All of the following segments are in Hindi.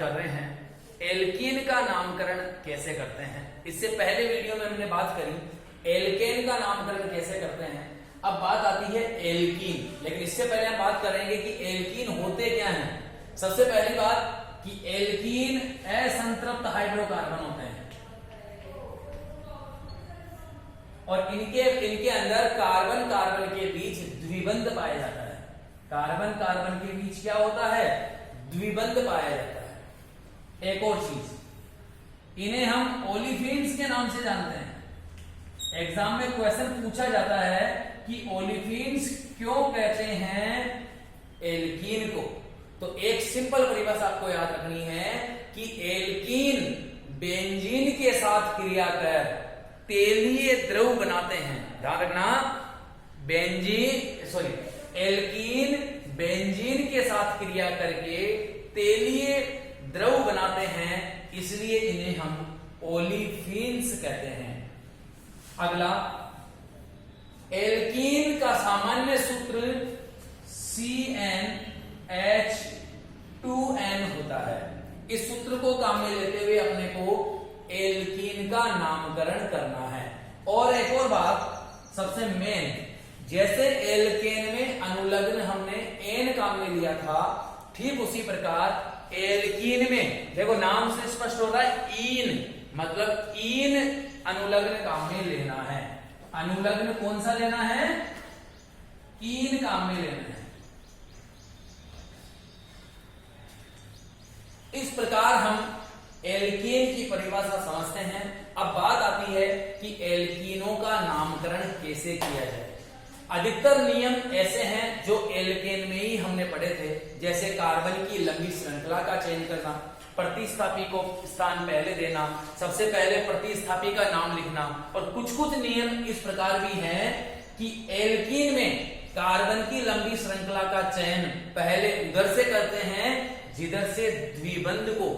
कर रहे हैं एल्कीन का नामकरण कैसे करते हैं। इससे पहले वीडियो में हमने बात करी एल्केन का नामकरण कैसे करते हैं। अब बात आती है एल्कीन, लेकिन इससे पहले हम बात करेंगे कि एल्कीन होते क्या हैं। सबसे पहली बात कि एल्कीन असंतृप्त हाइड्रोकार्बन होते हैं और इनके अंदर कार्बन कार्बन के बीच द्विबंध पाया जाता है। कार्बन कार्बन के बीच क्या होता है? द्विबंध पाया जाता है। एक और चीज, इन्हें हम ओलिफिन्स के नाम से जानते हैं। एग्जाम में क्वेश्चन पूछा जाता है कि ओलिफिन्स क्यों कहते हैं एल्कीन को। तो एक सिंपल परिभाषा आपको याद रखनी है कि एल्कीन बेंजीन के साथ क्रिया कर तेलीय द्रव बनाते हैं। ध्यान रखना, एल्कीन बेंजीन के साथ क्रिया करके तेलीय द्रव बनाते हैं, इसलिए इन्हें हम ओलिफिन्स कहते हैं। अगला, एल्कीन का सामान्य सूत्र CnH2n होता है। इस सूत्र को काम में लेते हुए अपने को एल्कीन का नामकरण करना है। और एक और बात सबसे मेन, जैसे एल्केन में अनुलग्न हमने एन काम में लिया था, ठीक उसी प्रकार एल्कीन में देखो नाम से स्पष्ट हो रहा है ईन, मतलब ईन अनुलग्न काम में लेना है। अनुलग्न कौन सा लेना है? ईन काम में लेना है। इस प्रकार हम एल्कीन की परिभाषा समझते हैं। अब बात आती है कि एल्कीनों का नामकरण कैसे किया जाए। अधिकतर नियम ऐसे हैं जो एल्केन में ही हमने पढ़े थे, जैसे कार्बन की लंबी श्रृंखला का चयन करना, प्रतिस्थापी को स्थान पहले देना, सबसे पहले प्रतिस्थापी का नाम लिखना, और कुछ नियम इस प्रकार भी हैं कि एल्कीन में कार्बन की लंबी श्रृंखला का चयन पहले उधर से करते हैं जिधर से द्विबंध को।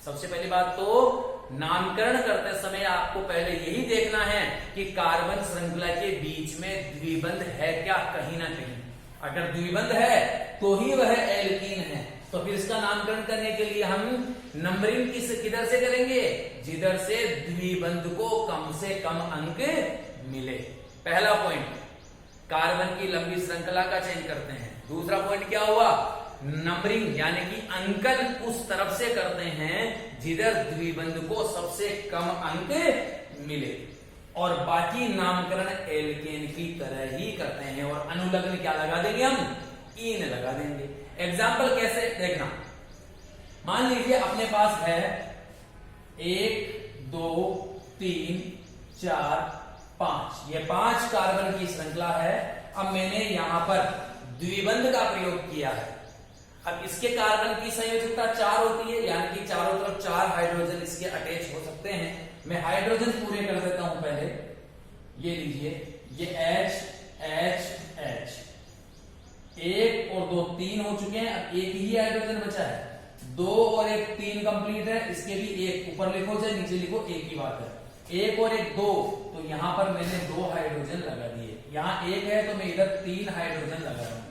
सबसे पहली बात तो नामकरण करते समय आपको पहले यही देखना है कि कार्बन श्रृंखला के बीच में द्विबंध है क्या, कहीं ना कहीं। अगर द्विबंध है तो ही वह एल्कीन है। तो फिर इसका नामकरण करने के लिए हम नंबरिंग किधर से करेंगे? जिधर से द्विबंध को कम से कम अंक मिले। पहला पॉइंट, कार्बन की लंबी श्रृंखला का चयन करते हैं। दूसरा पॉइंट क्या हुआ? नंबरिंग, यानी कि अंकन उस तरफ से करते हैं जिधर द्विबंध को सबसे कम अंक मिले, और बाकी नामकरण एल्केन की तरह ही करते हैं। और अनुलग्न क्या लगा देंगे? हम ईन लगा देंगे। एग्जाम्पल कैसे देखना, मान लीजिए अपने पास है 1 2 3 4 5, ये 5 कार्बन की श्रृंखला है। अब मैंने यहां पर द्विबंध का प्रयोग किया है। अब इसके कार्बन की संयोजकता 4 होती है, यानी कि चारों तरफ 4 हाइड्रोजन इसके अटैच हो सकते हैं। मैं हाइड्रोजन पूरे कर देता हूं पहले। ये लीजिए, ये H H H, 1 और 2 3 हो चुके हैं। अब एक ही हाइड्रोजन बचा है। 2 और 1 3 कंप्लीट है। इसके भी एक ऊपर लिखो चाहे नीचे लिखो, एक ही बात है। 1 और 1 2, तो यहां पर मैंने 2 हाइड्रोजन लगा दिए। यहां 1 है तो मैं इधर 3 हाइड्रोजन लगा रहा हूं।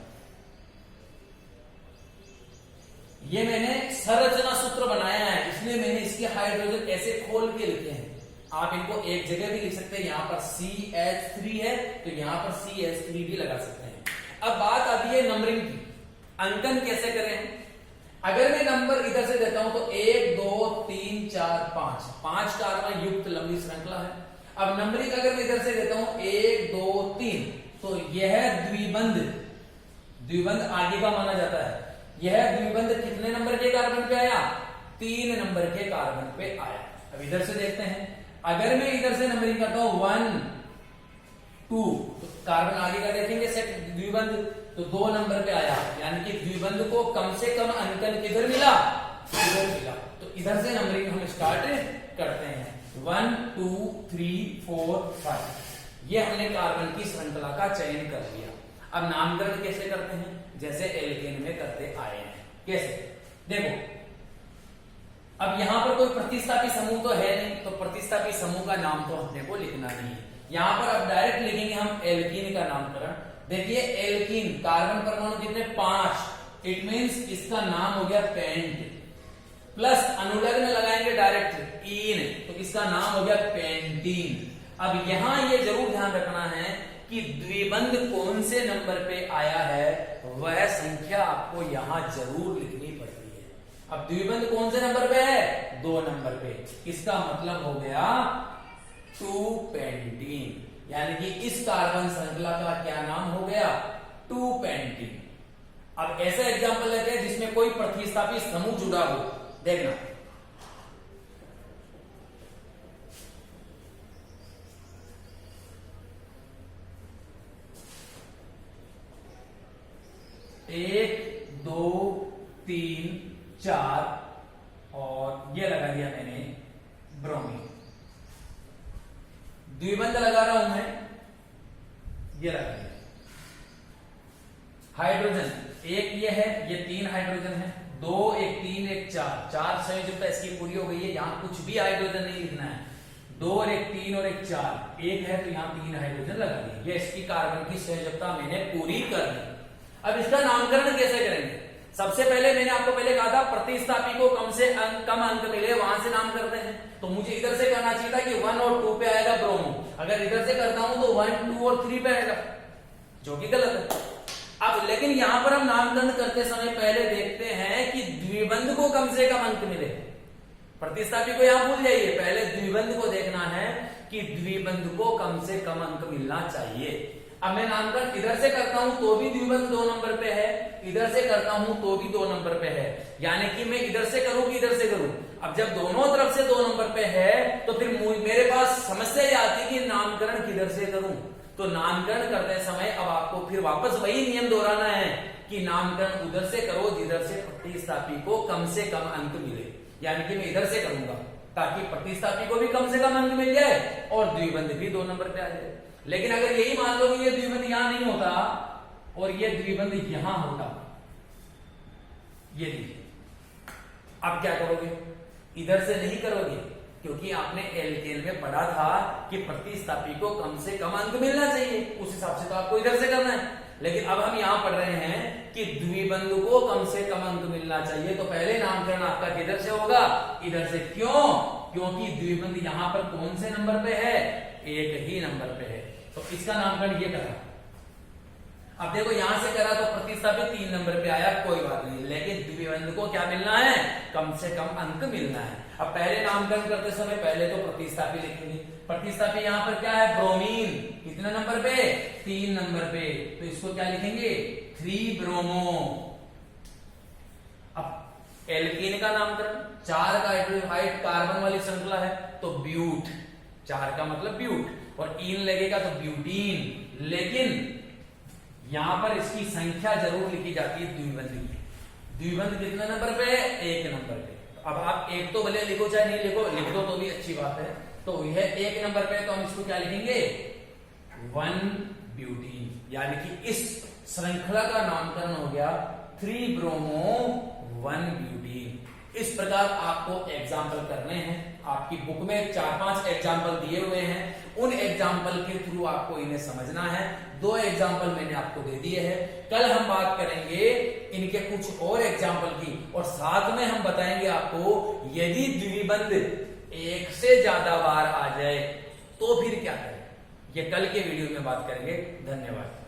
ये मैंने संरचना सूत्र बनाया है, इसलिए मैंने इसके हाइड्रोजन ऐसे खोल के लिखे हैं। आप इनको एक जगह भी लिख सकते हैं। यहां पर CH3 है तो यहां पर CH3 भी लगा सकते हैं। अब बात आती है नंबरिंग की। अंकन कैसे करें? अगर मैं नंबर इधर से देता हूं तो 1 2 3 4 5 कार्बन युक्त लंबी श्रृंखला है। अब नंबरिंग अगर मैं इधर से देता हूं 1 2 3, तो यह द्विबंध आगे का माना जाता है। यह द्विबंध कितने नंबर के कार्बन पे आया? 3 नंबर के कार्बन पे आया। अब इधर से देखते हैं, अगर मैं इधर से नंबरिंग करता हूं 1 2, तो कार्बन आगे का देखेंगे सेट द्विबंध, तो 2 नंबर पे आया, यानी कि द्विबंध को कम से कम अंकन किधर मिला? इधर मिला। तो इधर से नंबरिंग हम स्टार्ट करते हैं। 1 2 3 4 5, ये हमने कार्बन की श्रृंखला का चयन कर लिया। अब नामकरण कैसे करते हैं? जैसे एल्केन में करते आए हैं। कैसे? देखो, अब यहां पर कोई प्रतिस्थापी समूह तो है नहीं, तो प्रतिस्थापी समूह का नाम तो अपने को लिखना नहीं है। यहां पर अब डायरेक्ट लिखेंगे हम एल्कीन का नामकरण। देखिए एल्कीन कार्बन परमाणु कितने? 5, इट मींस इसका नाम हो गया पेंट। प्लस अनुलग्न लगाएंगे डायरेक्ट इन, तो इसका नाम हो गया पेंटीन। अब यहां ये जरूर ध्यान रखना है कि द्विबंध कौन से नंबर पे आया है वह संख्या आपको यहां जरूर लिखनी पड़ती है। अब द्विबंध कौन से नंबर पे है? 2 नंबर पे। इसका मतलब हो गया 2 पेंटीन, यानी कि इस कार्बन श्रृंखला का क्या नाम हो गया? 2 पेंटीन। अब ऐसा एग्जांपल लेते हैं जिसमें कोई प्रतिस्थापी समूह जुड़ा हो। देखना, एक, 2, 3, 4 और ये लगा दिया मैंने ब्रोमीन। द्विबंध लगा रहा हूं मैं, ये लगा दिया। हाइड्रोजन एक ये है, ये 3 हाइड्रोजन है, 2, 1, 3, 1, 4 संयोजकता इसकी पूरी हो गई है। यहां कुछ भी हाइड्रोजन नहीं लिखना है। 2 और 1 3 और 1 4, एक है तो यहां 3 हाइड्रोजन लगा दिए। ये इसकी कार्बन की संयोजकता मैंने पूरी कर दी। अब इसका नामकरण कैसे करेंगे? सबसे पहले मैंने आपको पहले कहा था प्रतिस्थापी को कम से कम अंक मिले वहां से नाम करते हैं। तो मुझे इधर से करना चाहिए था कि 1 और 2 पे आएगा ब्रोमो। अगर इधर से करता हूं तो 1, 2 और 3 पे आएगा, जो कि गलत है। अब लेकिन यहां पर हम नामकरण करते समय पहले देखते हैं कि द्विबंध को कम से कम अंक मिले। प्रतिस्थापी को यहां भूल जाइए, पहले द्विबंध को देखना है कि द्विबंध को कम से कम अंक मिलना चाहिए। अब मैं नामकरण इधर से करता हूं तो भी द्विबंध 2 नंबर पे है, इधर से करता हूं तो भी 2 नंबर पे है। यानी कि मैं इधर से करूं कि इधर से करूं। अब जब दोनों तरफ से 2 नंबर पे है तो फिर मेरे पास समस्या ये आती है कि नामकरण किधर से करूं। तो नामकरण करते समय अब आपको फिर वापस वही नियम दोहराना है कि नामकरण उधर से करो जिधर से प्रतिस्थापी को कम से कम अंक मिले। यानी कि मैं इधर से करूंगा ताकि प्रतिस्थापी को भी कम से कम अंक मिल जाए और द्विबंध भी 2 नंबर पे आ जाए। लेकिन अगर यही मान लो कि ये द्विबंध यहां नहीं होता और ये द्विबंध यहां होता, ये देखिए, अब क्या करोगे? इधर से नहीं करोगे क्योंकि आपने एल्केन में पढ़ा था कि प्रतिस्थापी को कम से कम अंक मिलना चाहिए, उस हिसाब से तो आपको इधर से करना है। लेकिन अब हम यहां पढ़ रहे हैं कि द्विबंध को कम से कम अंक मिलना चाहिए, तो पहले नामकरण आपका किधर से होगा? इधर से। क्यों? क्योंकि द्विबंध यहां पर कौन से नंबर पे है? एक ही नंबर पे है, तो इसका नामकरण ये करा। अब देखो यहां से करा तो प्रतिस्थापी 3 नंबर पे आया, कोई बात नहीं, लेकिन द्विबंध को क्या मिलना है? कम से कम अंक मिलना है। अब पहले नामकरण करते समय पहले तो प्रतिस्थापी लिखेंगे। प्रतिस्थापी यहां पर क्या है? ब्रोमीन। कितने नंबर पे? 3 नंबर पे, तो इसको क्या लिखेंगे? 3 ब्रोमो। अब एल्कीन का नामकरण, 4 कार्बोहाइड्रेट कार्बन वाली श्रृंखला है तो ब्यूट, 4 का मतलब ब्यूट, और इन लगेगा तो ब्यूटीन। लेकिन यहां पर इसकी संख्या जरूर लिखी जाती है द्विबंध की। द्विबंध कितने नंबर पे है? 1 नंबर पे। अब आप एक तो भले लिखो चाहे नहीं लिखो, लिख दो तो भी अच्छी बात है। तो यह 1 नंबर पे, तो हम इसको क्या लिखेंगे? 1 ब्यूटीन। यानी कि इस श्रृंखला का नामकरण हो गया 3 ब्रोमो 1 ब्यूटीन। इस प्रकार आपको एग्जाम्पल करने हैं। आपकी बुक में 4-5 एग्जाम्पल दिए हुए हैं, उन एग्जाम्पल के थ्रू आपको इन्हें समझना है। 2 एग्जाम्पल मैंने आपको दे दिए हैं। कल हम बात करेंगे इनके कुछ और एग्जाम्पल की, और साथ में हम बताएंगे आपको यदि द्विबंध 1 से ज्यादा बार आ जाए तो फिर क्या करें। ये कल के वीडियो में बात करेंगे। धन्यवाद।